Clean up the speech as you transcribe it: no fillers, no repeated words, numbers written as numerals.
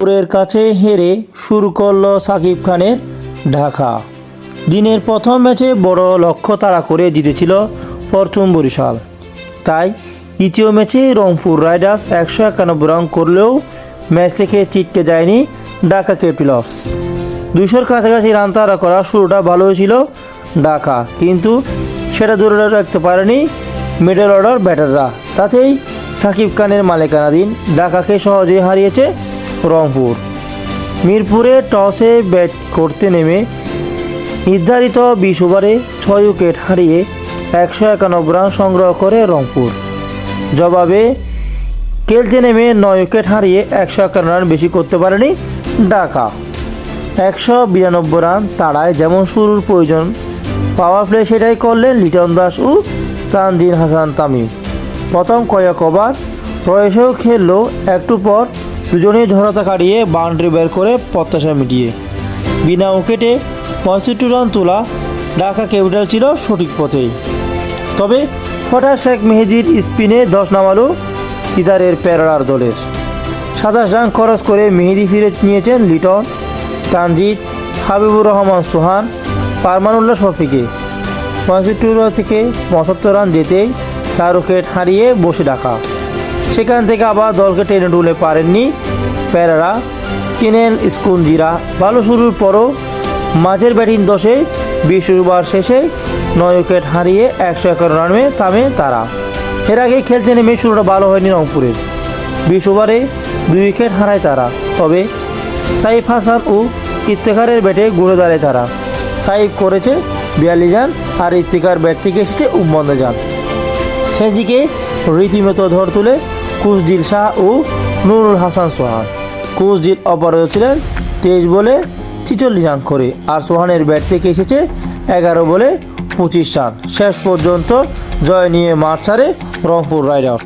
রংপুরের কাছে হেরে শুরু করল সাকিব খানের ঢাকা। দিনের প্রথম ম্যাচে বড় লক্ষ্য তাড়া করে জিতেছিল ফরচুন বরিশাল। তাই দ্বিতীয় ম্যাচে রংপুর রাইডার্স 191 রান করলেও ম্যাচ থেকে ছিটকে যায়নি ঢাকা ক্যাপিটালস। 200-র কাছাকাছি রান তাড়া করা শুরুটা ভালো হয়েছিল ঢাকা, কিন্তু সেটা ধরে রাখতে পারেনি মিডল অর্ডার ব্যাটাররা। তাতেই সাকিব খানের মালিকানাধীন ঢাকাকে সহজেই হারিয়েছে রংপুর। মিরপুরে টসে ব্যাট করতে নেমে নির্ধারিত 20 ওভারে 6 উইকেট হারিয়ে 191 রান সংগ্রহ করে রংপুর। জবাবে খেলতে নেমে 9 উইকেট হারিয়ে 151 রান বেশি করতে পারেনি ঢাকা। 192 রান তাড়ায় যেমন শুরুর প্রয়োজন পাওয়ার প্লে সেটাই করলেন লিটন দাস ও তানজিদ হাসান তামিম। প্রথম কয়েক ওভার রয়েছেও খেললো, একটু পর দুজনেই ঝড়তা কাটিয়ে বাউন্ডারি বের করে প্রত্যাশা মিটিয়ে বিনা উইকেটে 65 রান তোলা ঢাকা ক্যাপিটাল ছিল সঠিক পথেই। তবে হঠাৎ শেখ মেহেদীর স্পিনে 10 নামালো সিতারের প্যারার দলের। 27 রান খরচ করে মেহেদী ফিরে নিয়েছেন লিটন, তানজিদ, হাবিবুর রহমান সোহান, পারমানুল্লাহ শফিকে। 65 থেকে 75 রান যেতেই 4 উইকেট হারিয়ে বসে ঢাকা। সেখান থেকে আবার দলকে টেনে তুলতে পারেননি প্যারারা। স্কিনেল স্কুনজিরা ভালো শুরুর পরও মাঝের ব্যাটিং দশে 20 ওভার শেষে 9 উইকেট হারিয়ে 111 রানে থামে তারা। এর আগে খেলতে নেমে শুরুটা ভালো হয়নি রংপুরের। 20 ওভারে 2 উইকেট হারায় তারা। তবে সাইফ হাসান ও ইফতেখারের ব্যাটে ঘুরে দাঁড়ায় তারা। সাইফ করেছে 42 রান আর ইফতেখার ব্যাট থেকে এসেছে 52 রান। শেষ দিকে রীতিমতো ঝড় তুলে কুশদিল শাহ ও নুরুল হাসান সোহান। কুশদিল অপরাজিত ছিলেন 23 বলে 46 রান করে, আর সোহানের ব্যাট থেকে এসেছে 11 বলে 25 রান। শেষ পর্যন্ত জয় নিয়ে মাঠ ছাড়ে রংপুর রাইডার্স।